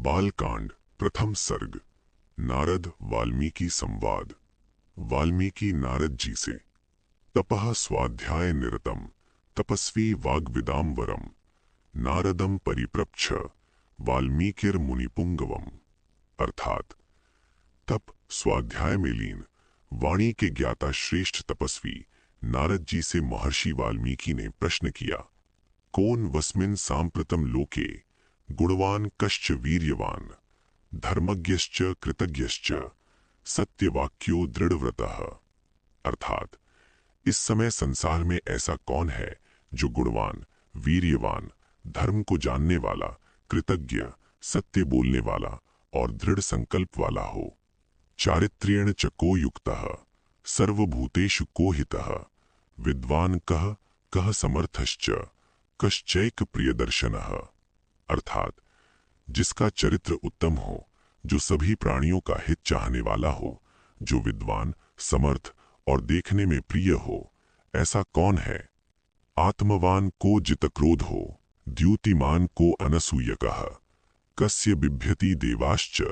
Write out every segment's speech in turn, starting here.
बालकांड प्रथम सर्ग। नारद वाल्मीकि संवाद। वाल्मीकि नारद जी से। तपः स्वाध्याय निरतम तपस्वी वाग्विदाम वरम नारदम परिप्रच्छ वाल्मीकिर मुनिपुंगवम। अर्थात तप स्वाध्याय में लीन वाणी के ज्ञाता श्रेष्ठ तपस्वी नारद जी से महर्षि वाल्मीकि ने प्रश्न किया, कौन वस्मिन् सांप्रतम लोके गुणवान कश्च वीर्यवान धर्मज्ञश्च कृतज्ञश्च सत्यवाक्यो दृढ़व्रतः। अर्थात इस समय संसार में ऐसा कौन है जो गुणवान, वीर्यवान, धर्म को जानने वाला, कृतज्ञ, सत्य बोलने वाला और दृढ़ संकल्प वाला हो। चारित्र्येण च को युक्तः सर्वभूतेषु को हितः विद्वान कः कः समर्थश्च कश्चैक प्रियदर्शनः। अर्थात जिसका चरित्र उत्तम हो, जो सभी प्राणियों का हित चाहने वाला हो, जो विद्वान, समर्थ और देखने में प्रिय हो, ऐसा कौन है। आत्मवान को जितक्रोध हो, द्युतिमान को अनसूयकः कस्य बिभ्यति देवाश्च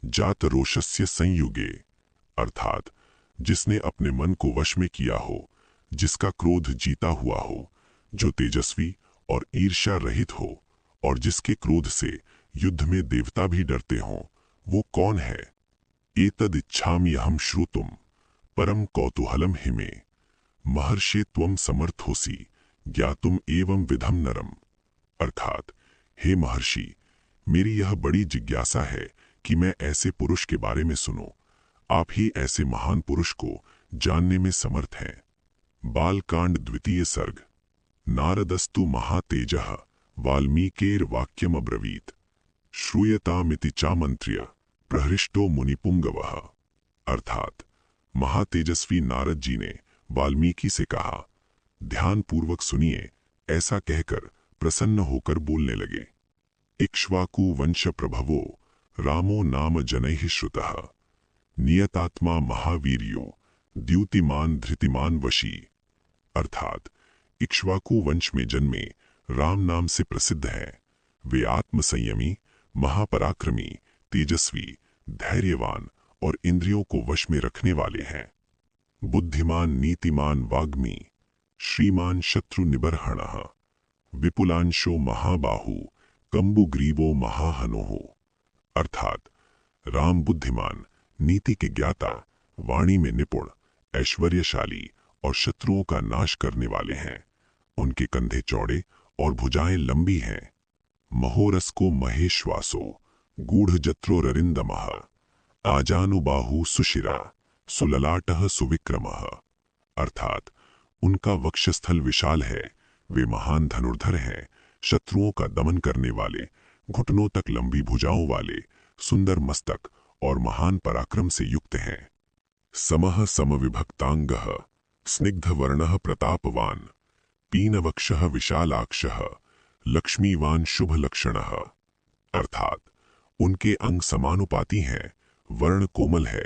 जात रोषस्य संयुगे। अर्थात जिसने अपने मन को वश में किया हो, जिसका क्रोध जीता हुआ हो, जो तेजस्वी और ईर्ष्या रहित हो और जिसके क्रोध से युद्ध में देवता भी डरते हों, वो कौन है। एतद इच्छामि अहं श्रोतुम परम कौतूहलम हिमे महर्षि त्वं समर्थोसि ज्ञातुम एवं विधम नरम। अर्थात हे महर्षि, मेरी यह बड़ी जिज्ञासा है कि मैं ऐसे पुरुष के बारे में सुनूं। आप ही ऐसे महान पुरुष को जानने में समर्थ हैं। बालकांड द्वितीय सर्ग। नारदस्तु महातेजः वाल्मीकिर वाक्यम अब्रवीत श्रूयतामिति चामंत्र्य प्रहृष्टो मुनिपुंगवः। अर्थात महातेजस्वी नारद जी ने वाल्मीकि से कहा, ध्यान पूर्वक सुनिए। ऐसा कहकर प्रसन्न होकर बोलने लगे। इक्ष्वाकु वंश प्रभवो रामो नाम जनैः श्रुतः नियतात्मा महावीर्यो द्युतिमान धृतिमान वशी। अर्थात इक्ष्वाकु वंश में जन्मे राम नाम से प्रसिद्ध हैं। वे आत्म संयमी, महापराक्रमी, तेजस्वी, धैर्यवान और इंद्रियों को वश में रखने वाले हैं। बुद्धिमान, नीतिमान, वाग्मी, श्रीमान शत्रु निबर्हणः विपुलांशो महाबाहु कंबुग्रीवो महाहनोः। अर्थात राम बुद्धिमान, नीति के ज्ञाता, वाणी में निपुण, ऐश्वर्यशाली और शत्रुओं का नाश करने वाले हैं। उनके कंधे चौड़े और भुजाएं लंबी हैं। महोरस को महेश्वासो गूढ़जत्रो ररिंदमः आजानुबाहु सुशिरा सुललाटः सुविक्रमः। अर्थात उनका वक्षस्थल विशाल है, वे महान धनुर्धर हैं, शत्रुओं का दमन करने वाले, घुटनों तक लंबी भुजाओं वाले, सुंदर मस्तक और महान पराक्रम से युक्त हैं। समः समविभक्तांगः स्निग्धवर्णः प्रतापवान पीनवक्षः विशालाक्षः लक्ष्मीवान शुभ लक्षणः। अर्थात उनके अंग समानुपाती हैं, वर्ण कोमल है,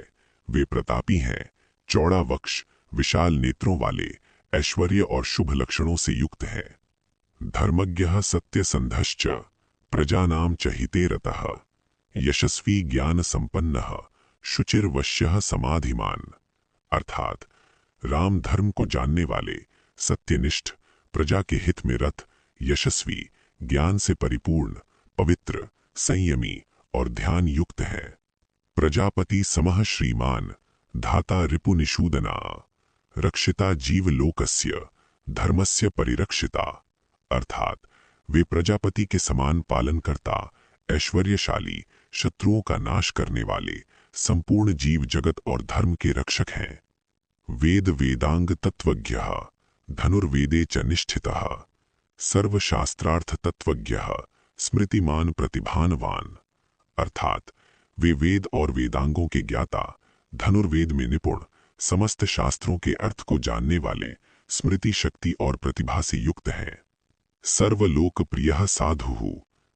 वे प्रतापी हैं, चौड़ा वक्ष, विशाल नेत्रों वाले, ऐश्वर्य और शुभ लक्षणों से युक्त हैं। धर्मज्ञः सत्यसंधश्च प्रजानां च हिते रतः यशस्वी ज्ञान संपन्नः शुचिर्वश्यः समाधिमान। अर्थात राम धर्म को जानने वाले, सत्यनिष्ठ, प्रजा के हित में रत, यशस्वी, ज्ञान से परिपूर्ण, पवित्र, संयमी और ध्यान युक्त है। प्रजापति समः श्रीमान धाता रिपुनिषूदना रक्षिता जीवलोकस्य धर्मस्य परिरक्षिता। अर्थात वे प्रजापति के समान पालन करता, ऐश्वर्यशाली, शत्रुओं का नाश करने वाले, संपूर्ण जीव जगत और धर्म के रक्षक हैं। वेद वेदांग तत्वज्ञः धनुर्वेदे च निष्ठितः सर्वशास्त्रार्थ तत्वज्ञः स्मृतिमान प्रतिभानवान। अर्थात वे वेद और वेदांगों के ज्ञाता, धनुर्वेद में निपुण, समस्त शास्त्रों के अर्थ को जानने वाले, स्मृति शक्ति और प्रतिभा से युक्त हैं। सर्वलोकप्रियः साधुः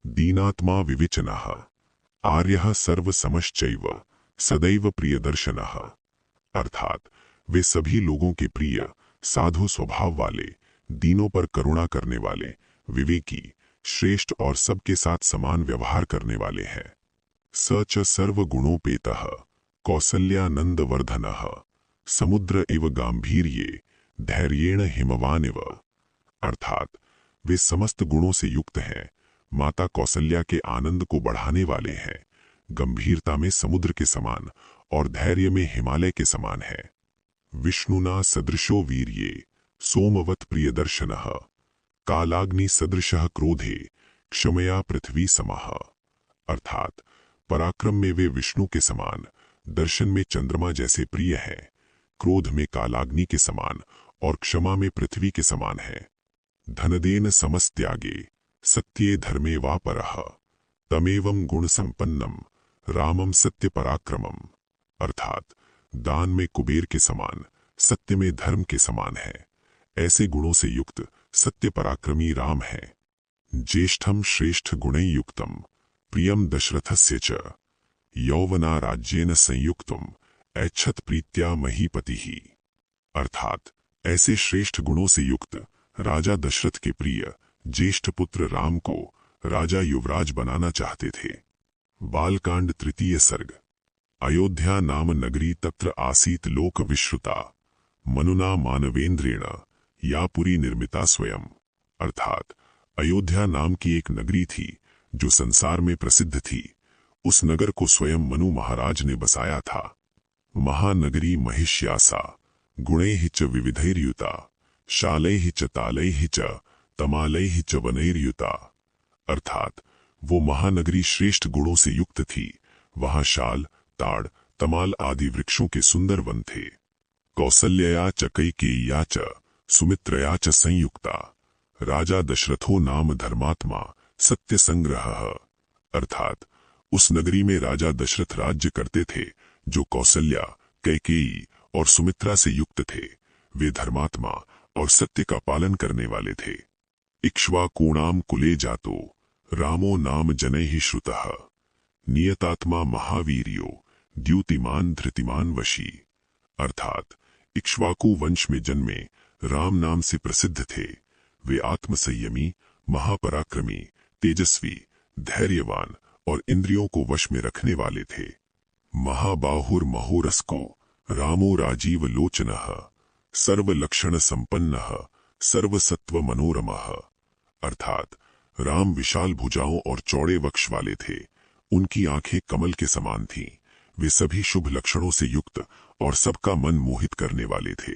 दीनात्मा विवेचनः आर्यः सर्वसमश्चैव सदैव प्रियदर्शनः। अर्थात वे सभी लोगों के प्रिय, साधु स्वभाव वाले, दीनों पर करुणा करने वाले, विवेकी, श्रेष्ठ और सबके साथ समान व्यवहार करने वाले हैं। स च सर्वगुणोपेतः कौसल्यानंदवर्धनः समुद्र इव गांभीर्ये धैर्येण हिमवानिव। अर्थात वे समस्त गुणों से युक्त हैं, माता कौसल्या के आनंद को बढ़ाने वाले हैं, गंभीरता में समुद्र के समान और धैर्य में हिमालय के समान है। विष्णुना सदृशो वीर्ये सोमवत प्रियदर्शनः कालाग्नि सदृशः क्रोधे क्षमया पृथ्वी समः। अर्थात पराक्रम में वे विष्णु के समान, दर्शन में चंद्रमा जैसे प्रिय हैं, क्रोध में कालाग्नि के समान और क्षमा में पृथ्वी के समान है। धनदेन समस्त्यागे सत्ये धर्मे वा परः तमेवं गुण संपन्नम रामम सत्य पराक्रमम। अर्थात दान में कुबेर के समान, सत्य में धर्म के समान है, ऐसे गुणों से युक्त सत्य पराक्रमी राम है। ज्येष्ठम श्रेष्ठ गुणै युक्तम प्रियम दशरथस्य च यौवना राज्येन संयुक्तम ऐच्छत प्रीत्या महीपतिः। अर्थात ऐसे श्रेष्ठ गुणों से युक्त राजा दशरथ के प्रिय ज्येष्ठ पुत्र राम को राजा युवराज बनाना चाहते थे। बालकांड तृतीय सर्ग। अयोध्या नाम नगरी तत्र आसीत लोक विश्रुता मनुना मानवेंद्रेण या पुरी निर्मिता स्वयं। अर्थात अयोध्या नाम की एक नगरी थी जो संसार में प्रसिद्ध थी। उस नगर को स्वयं मनु महाराज ने बसाया था। महानगरी महिष्यासा गुणैः च विविधैर्युता शालैः च तालैः च तमालैः च वनैर्युता। अर्थात वो महानगरी श्रेष्ठ गुणों से युक्त थी। वहां शाल, ताड़, तमाल आदि वृक्षों के सुंदर वन थे। कौसल्याया च कैकेय्या च सुमित्रया च संयुक्ता राजा दशरथो नाम धर्मात्मा सत्य संग्रहः। अर्थात उस नगरी में राजा दशरथ राज्य करते थे, जो कौसल्या, कैकेयी और सुमित्रा से युक्त थे। वे धर्मात्मा और सत्य का पालन करने वाले थे। इक्ष्वाकूणाम कुले जातो रामो नाम जनैः श्रुतः नियतात्मा महावीर्यो द्युतिमान धृतिमान वशी। अर्थात इक्ष्वाकु वंश में जन्मे राम नाम से प्रसिद्ध थे। वे आत्मसंयमी, महापराक्रमी, तेजस्वी, धैर्यवान और इंद्रियों को वश में रखने वाले थे। महाबाहुर्महोरस्को रामो राजीव लोचनः सर्वलक्षण संपन्नः सर्वसत्व मनोरमः। अर्थात राम विशाल भुजाओं और चौड़े वक्ष वाले थे। उनकी आंखें कमल के समान थीं। वे सभी शुभ लक्षणों से युक्त और सबका मन मोहित करने वाले थे।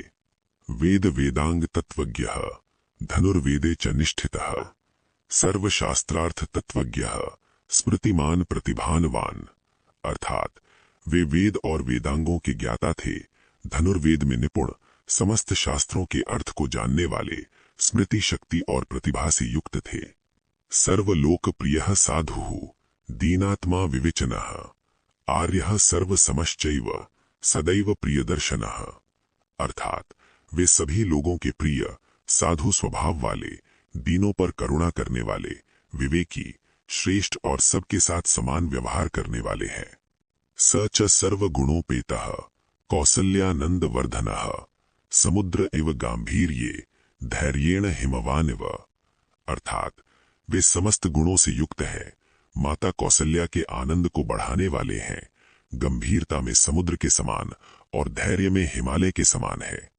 वेद वेदांग तत्वज्ञः धनुर्वेदे च निष्ठितः सर्वशास्त्रार्थ तत्वज्ञः स्मृतिमान प्रतिभानवान। अर्थात वे वेद और वेदांगों के ज्ञाता थे, धनुर्वेद में निपुण, समस्त शास्त्रों के अर्थ को जानने वाले, स्मृति शक्ति और प्रतिभा से युक्त थे। सर्वलोकप्रियः साधुः दीनात्मा विवेचनः आर्यः सर्वसमश्चैव सदैव प्रियदर्शनः। अर्थात वे सभी लोगों के प्रिय, साधु स्वभाव वाले, दीनों पर करुणा करने वाले, विवेकी, श्रेष्ठ और सबके साथ समान व्यवहार करने वाले हैं। स च सर्वगुणोपेतः कौसल्यानंदवर्धनः समुद्र इव गांभीर्ये धैर्येण हिमवानिव। अर्थात वे समस्त गुणों से युक्त हैं, माता कौसल्या के आनंद को बढ़ाने वाले हैं, गंभीरता में समुद्र के समान और धैर्य में हिमालय के समान है।